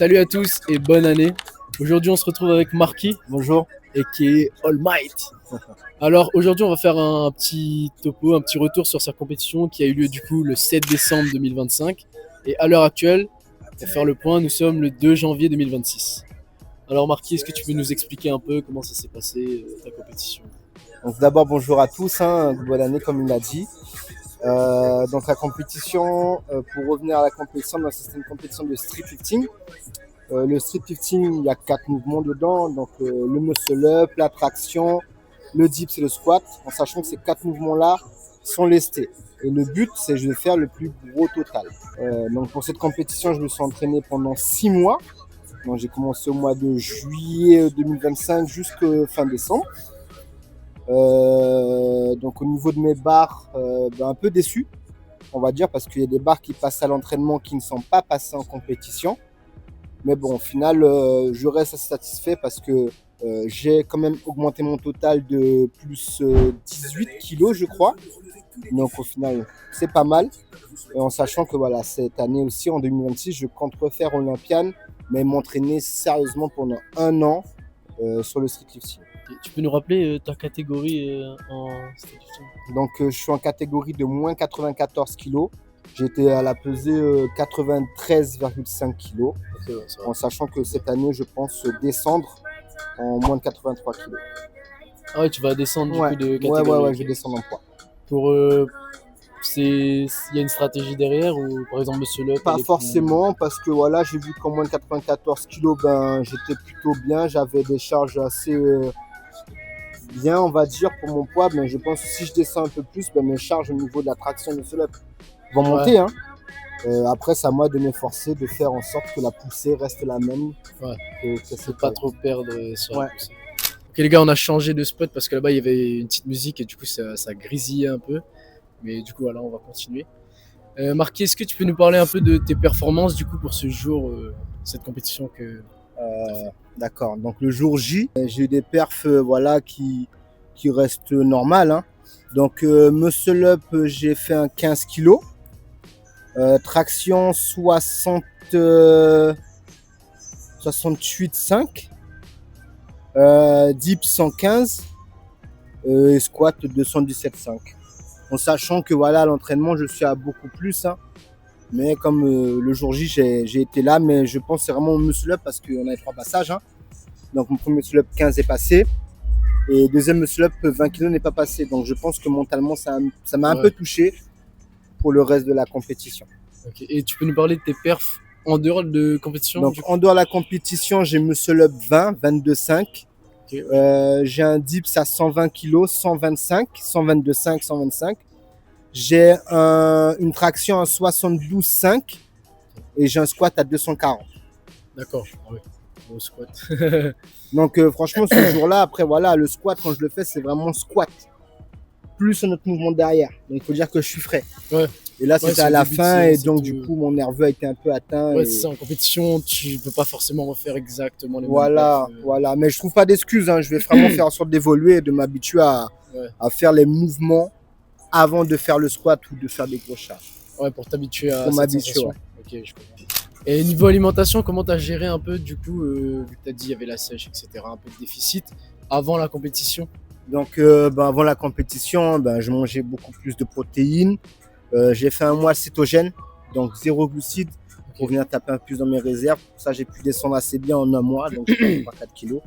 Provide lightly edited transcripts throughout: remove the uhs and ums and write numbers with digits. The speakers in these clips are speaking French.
Salut à tous et bonne année. Aujourd'hui, on se retrouve avec Marquis, Bonjour. et qui est All Might. Alors aujourd'hui, on va faire un petit topo, un petit retour sur sa compétition qui a eu lieu du coup le 7 décembre 2025. Et à l'heure actuelle, pour faire le point, nous sommes le 2 janvier 2026. Alors Marquis, est-ce que tu peux nous expliquer un peu comment ça s'est passé, ta compétition? Donc d'abord bonjour à tous, bonne année comme il l'a dit. Donc la compétition, pour revenir à la compétition, donc c'était une compétition de street lifting. Le street lifting, il y a 4 mouvements dedans, donc le muscle up, la traction, le dips et le squat, en sachant que ces 4 mouvements-là sont lestés. Et le but, c'est de faire le plus gros total. Donc pour cette compétition, je me suis entraîné pendant 6 mois. Donc j'ai commencé au mois de juillet 2025 jusqu'à fin décembre. Donc au niveau de mes barres, un peu déçu, on va dire, parce qu'il y a des barres qui passent à l'entraînement qui ne sont pas passées en compétition. Mais bon, au final, je reste satisfait parce que j'ai quand même augmenté mon total de plus 18 kilos, je crois. Donc au final, c'est pas mal. Et en sachant que voilà, cette année aussi, en 2026, je compte refaire Olympiade, mais m'entraîner sérieusement pendant 1 an sur le street lifting. Tu peux nous rappeler ta catégorie en street lifting? Donc je suis en catégorie de moins 94 kg. J'étais à la pesée 93,5 kg. Okay, ouais, en sachant que cette année, je pense descendre en moins de 83 kg. Ah ouais, tu vas descendre du coup de catégorie. Ouais, je vais descendre en poids. Il y a une stratégie derrière ou par exemple Monsieur Le Pas forcément, parce que voilà, j'ai vu qu'en moins de 94 kg, j'étais plutôt bien. J'avais des charges assez bien, on va dire, pour mon poids. Mais je pense que si je descends un peu plus, mes charges au niveau de la traction de cela vont monter. Après, c'est à moi de m'efforcer de faire en sorte que la poussée reste la même. Ouais. Que c'est pas trop perdre sur la poussée. Ok les gars, on a changé de spot parce que là-bas il y avait une petite musique et du coup ça grésillait un peu. Mais du coup voilà, on va continuer. Marquis, est-ce que tu peux nous parler un peu de tes performances du coup pour ce jour, cette compétition que D'accord, donc le jour J, j'ai eu des perfs qui restent normales. Donc muscle up, j'ai fait un 15 kg. Traction 68,5. Dip 115. Et squat 217,5. En sachant que voilà, à l'entraînement, je suis à beaucoup plus. Mais comme le jour J, j'ai été là, mais je pense que c'est vraiment au muscle up parce qu'on a 3 passages. Donc mon premier muscle up 15 est passé. Et deuxième muscle up 20 kg n'est pas passé. Donc je pense que mentalement, ça m'a un peu touché pour le reste de la compétition. Okay. Et tu peux nous parler de tes perfs en dehors de compétition? Donc en dehors de la compétition, j'ai muscle up 22,5. Okay, ouais. J'ai un dips à 120 kg, 125, 122,5, 125. J'ai une traction à 72,5 et j'ai un squat à 240. D'accord, oui. Au squat. Donc franchement, ce jour-là, après voilà, le squat, quand je le fais, c'est vraiment squat. Plus un autre mouvement derrière. Donc il faut dire que je suis frais. Ouais. Et là, c'était à la fin, et donc du coup, mon nerveux a été un peu atteint. Ouais, c'est ça, en compétition, tu peux pas forcément refaire exactement les mêmes Voilà. Mais je trouve pas d'excuses. Je vais vraiment faire en sorte d'évoluer et de m'habituer à faire les mouvements avant de faire le squat ou de faire des grosses charges. Ouais, pour t'habituer à cette sensation. Ok, je comprends. Et niveau alimentation, comment tu as géré un peu, du coup, vu que tu as dit il y avait la sèche, etc., un peu de déficit avant la compétition? Donc, avant la compétition, je mangeais beaucoup plus de protéines. J'ai fait un mois cétogène, donc 0 glucides, pour venir taper un peu plus dans mes réserves. Pour ça, j'ai pu descendre assez bien en 1 mois, donc 4 kilos.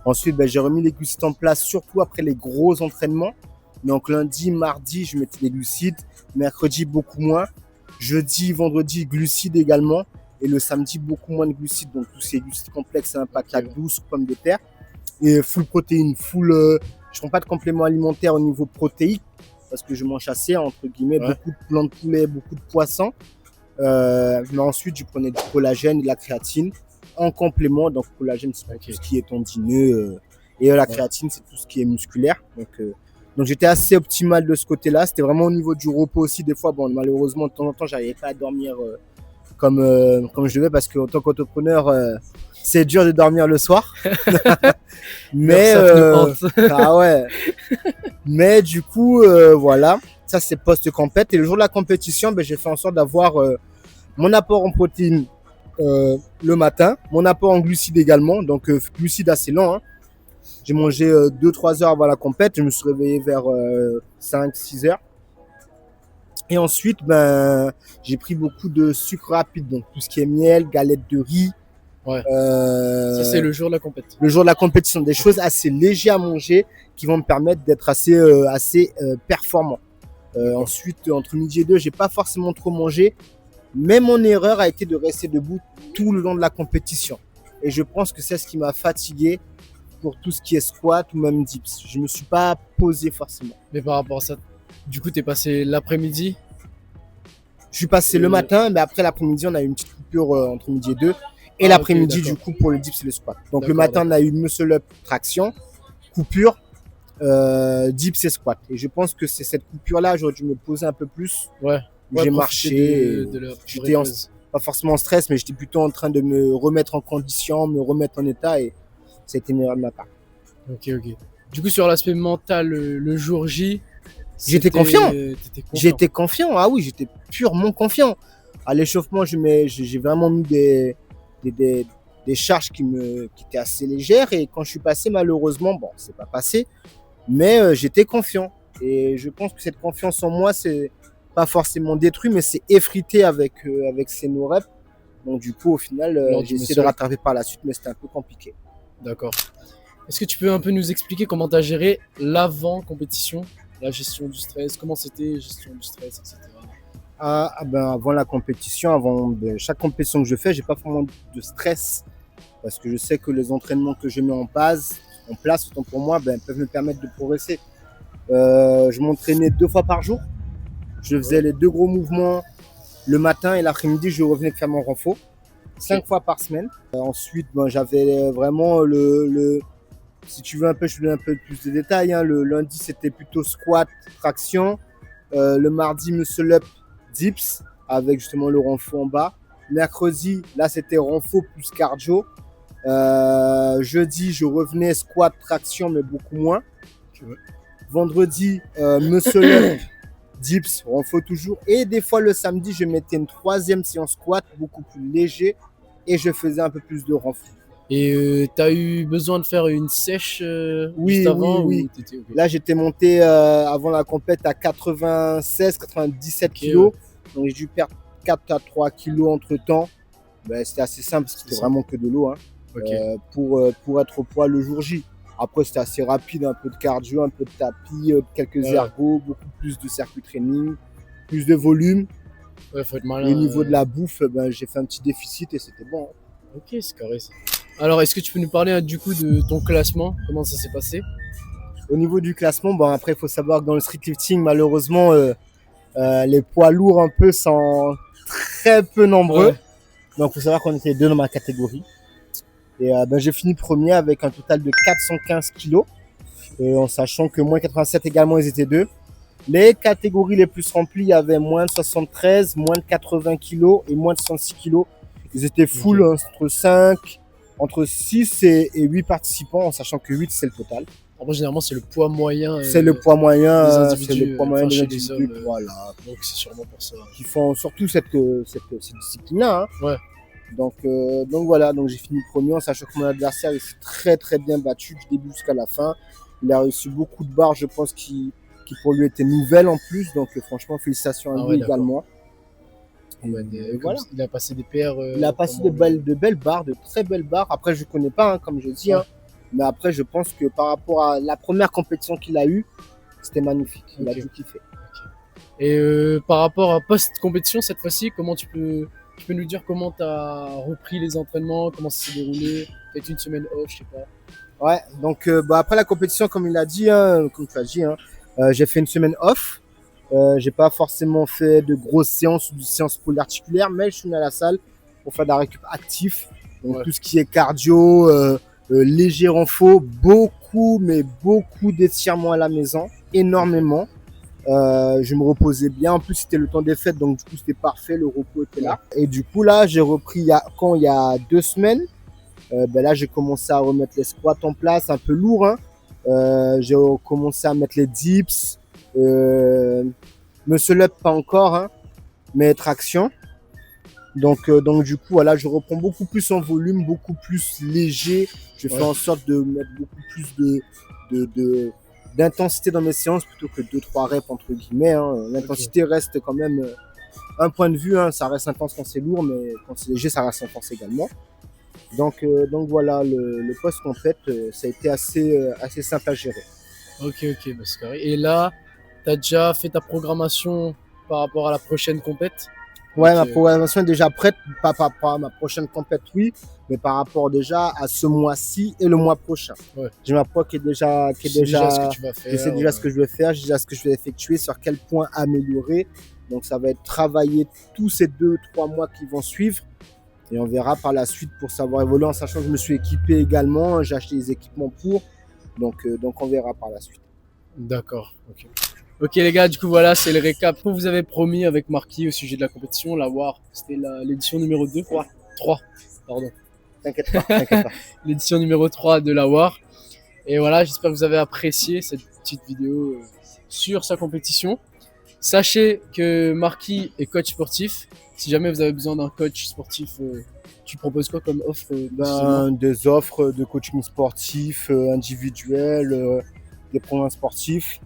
Ensuite, j'ai remis les glucides en place, surtout après les gros entraînements. Donc lundi, mardi, je mettais des glucides. Mercredi, beaucoup moins. Jeudi, vendredi, glucides également. Et le samedi, beaucoup moins de glucides. Donc tous ces glucides complexes, patate douce, pommes de terre. Et full protéines, je ne prends pas de complément alimentaire au niveau protéique parce que je mange assez, entre guillemets, beaucoup de blanc de poulet, beaucoup de poissons. Mais ensuite, je prenais du collagène et de la créatine en complément. Donc collagène, c'est tout ce qui est tendineux. Et la créatine, c'est tout ce qui est musculaire. Donc j'étais assez optimal de ce côté-là. C'était vraiment au niveau du repos aussi. Des fois, malheureusement, de temps en temps, j'arrivais pas à dormir comme je devais parce qu'en tant qu'entrepreneur, c'est dur de dormir le soir. Mais mais du coup, voilà, ça c'est post-compète. Et le jour de la compétition, j'ai fait en sorte d'avoir mon apport en protéines le matin. Mon apport en glucides également, donc glucides assez lents. Hein. J'ai mangé 2-3 heures avant la compète. Je me suis réveillé vers 5-6 heures. Et ensuite, j'ai pris beaucoup de sucre rapide, donc tout ce qui est miel, galette de riz. Ouais. Ça, c'est le jour de la compétition. Le jour de la compétition, des choses assez légères à manger qui vont me permettre d'être assez performant. Ensuite, entre midi et 2, j'ai pas forcément trop mangé, mais mon erreur a été de rester debout tout le long de la compétition. Et je pense que c'est ce qui m'a fatigué pour tout ce qui est squat ou même dips. Je me suis pas posé forcément. Mais par rapport à ça, du coup, t'es passé l'après-midi? Je suis passé le matin, mais après l'après-midi, on a eu une petite coupure entre midi et 2. Et l'après-midi, du coup, pour le dips et le squat. Donc le matin, on a eu muscle up, traction, coupure, dips et squat. Et je pense que c'est cette coupure-là, j'aurais dû me poser un peu plus. Ouais. J'ai marché. J'étais pas forcément en stress, mais j'étais plutôt en train de me remettre en condition, me remettre en état. Et ça a été une erreur de ma part. Ok. Du coup, sur l'aspect mental, le jour J, j'étais confiant. J'étais confiant. Ah oui, j'étais purement confiant. À l'échauffement, j'ai vraiment mis des charges qui étaient assez légères. Et quand je suis passé, malheureusement, bon, c'est pas passé, mais j'étais confiant. Et je pense que cette confiance en moi, c'est pas forcément détruit, mais c'est effrité avec ces no reps. Donc du coup, au final, j'ai essayé de rattraper par la suite, mais c'était un peu compliqué. D'accord. Est-ce que tu peux un peu nous expliquer comment tu as géré l'avant-compétition, la gestion du stress, comment c'était, gestion du stress, etc. Avant la compétition, avant chaque compétition que je fais, j'ai pas vraiment de stress parce que je sais que les entraînements que je mets en place, autant pour moi, peuvent me permettre de progresser. Je m'entraînais 2 fois par jour. Je faisais les 2 gros mouvements le matin et l'après-midi, je revenais faire mon renfort 5 fois par semaine. Ensuite, j'avais vraiment si tu veux je te donne un peu plus de détails. Hein. Le lundi, c'était plutôt squat, traction. Le mardi, muscle up, dips avec justement le renfort en bas. Mercredi, là, c'était renfort plus cardio. Jeudi, je revenais squat, traction, mais beaucoup moins. Vendredi, muscle up, dips, renfort toujours. Et des fois, le samedi, je mettais une 3e séance squat, beaucoup plus léger. Et je faisais un peu plus de renfort. Et tu as eu besoin de faire une sèche juste avant? Oui. Okay. Là, j'étais monté avant la compète à 96-97 kilos. Donc, j'ai dû perdre 4 à 3 kilos entre temps. C'était assez simple parce que c'était vraiment que de l'eau pour être au poids le jour J. Après, c'était assez rapide, un peu de cardio, un peu de tapis, quelques ergos, beaucoup plus de circuit training, plus de volume. Faut être malin. Et au niveau de la bouffe, j'ai fait un petit déficit et c'était bon. Hein. Ok, c'est carré ça. Alors, est-ce que tu peux nous parler du coup de ton classement? Comment ça s'est passé? Au niveau du classement, après, il faut savoir que dans le street lifting, malheureusement, les poids lourds un peu sont très peu nombreux. Ouais. Donc, il faut savoir qu'on était 2 dans ma catégorie. Et j'ai fini premier avec un total de 415 kilos, en sachant que moins 87 également, ils étaient 2. Les catégories les plus remplies, il y avait moins de 73, moins de 80 kilos et moins de 66 kilos. Ils étaient full entre 6 et 8 participants, en sachant que 8, c'est le total. En vrai, généralement, c'est le poids moyen. C'est le poids moyen des individus. C'est le poids moyen des individus. Voilà. Donc, c'est sûrement pour ça. Qui font surtout cette discipline-là. Hein. Ouais. Donc voilà, donc j'ai fini premier, en sachant que mon adversaire il s'est très très bien battu du début jusqu'à la fin. Il a reçu beaucoup de barres, je pense, qui pour lui étaient nouvelles en plus. Donc franchement, félicitations à lui également. Voilà. Il a passé des PR. Il a passé de belles barres, de très belles barres. Après, je ne connais pas, comme je dis. Ouais. Hein, mais après, je pense que par rapport à la première compétition qu'il a eue, c'était magnifique. Il a tout kiffé. Et par rapport à post-compétition, cette fois-ci, comment tu peux nous dire comment tu as repris les entraînements, comment ça s'est déroulé? Peut-être une semaine off, je sais pas. Ouais, donc après la compétition, comme il a dit, comme tu as dit, j'ai fait une semaine off. J'ai pas forcément fait de grosses séances ou de séances polyarticulaires, mais je suis venu à la salle pour faire de la récup actif. Donc tout ce qui est cardio, léger renfort, beaucoup d'étirements à la maison, énormément. Je me reposais bien. En plus, c'était le temps des fêtes, donc du coup, c'était parfait. Le repos était là. Et du coup, là, j'ai repris il y a 2 semaines. Là, j'ai commencé à remettre les squats en place, un peu lourd. Hein. J'ai commencé à mettre les dips. Muscle up, pas encore, hein, mais traction. Donc du coup, voilà, je reprends beaucoup plus en volume, beaucoup plus léger. Je fais Ouais. en sorte de mettre beaucoup plus d'intensité dans mes séances plutôt que 2-3 reps entre guillemets. Hein. L'intensité reste quand même un point de vue. Hein. Ça reste intense quand c'est lourd, mais quand c'est léger, ça reste intense également. Donc voilà, le post-compète, ça a été assez simple à gérer. Ok, bah c'est carré. Et là, tu as déjà fait ta programmation par rapport à la prochaine compète? Ouais, Donc, ma programmation est déjà prête, pas par rapport à ma prochaine compète, oui, mais par rapport déjà à ce mois-ci et le mois prochain. Ouais. J'ai ma pro qui est déjà, tu sais déjà ce que tu vas je faire. sais déjà ce que je vais faire, je sais déjà ce que je vais effectuer, sur quel point améliorer. Donc ça va être travailler tous ces 2-3 mois qui vont suivre. Et on verra par la suite pour savoir évoluer, en sachant que je me suis équipé également, j'ai acheté des équipements pour. Donc on verra par la suite. D'accord, ok. Ok les gars, du coup voilà, c'est le récap qu'on vous avait promis avec Marquis au sujet de la compétition. La WAR, c'était l'édition numéro 2. 3, pardon. T'inquiète pas. L'édition numéro 3 de la WAR. Et voilà, j'espère que vous avez apprécié cette petite vidéo sur sa compétition. Sachez que Marquis est coach sportif. Si jamais vous avez besoin d'un coach sportif, tu proposes quoi comme offre Des offres de coaching sportif, individuel, des programmes sportifs.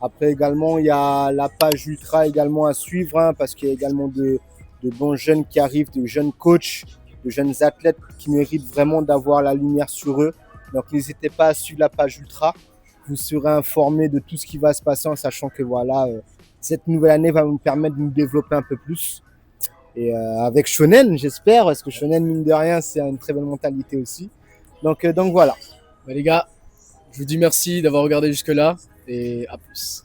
Après également, il y a la page Ultra également à suivre, hein, parce qu'il y a également de bons jeunes qui arrivent, de jeunes coachs, de jeunes athlètes qui méritent vraiment d'avoir la lumière sur eux. Donc n'hésitez pas à suivre la page Ultra. Vous serez informés de tout ce qui va se passer, en sachant que voilà, cette nouvelle année va nous permettre de nous développer un peu plus. Et avec Shonen, j'espère, parce que Shonen, mine de rien, c'est une très belle mentalité aussi. Donc voilà. Bah, les gars, je vous dis merci d'avoir regardé jusque-là et à plus.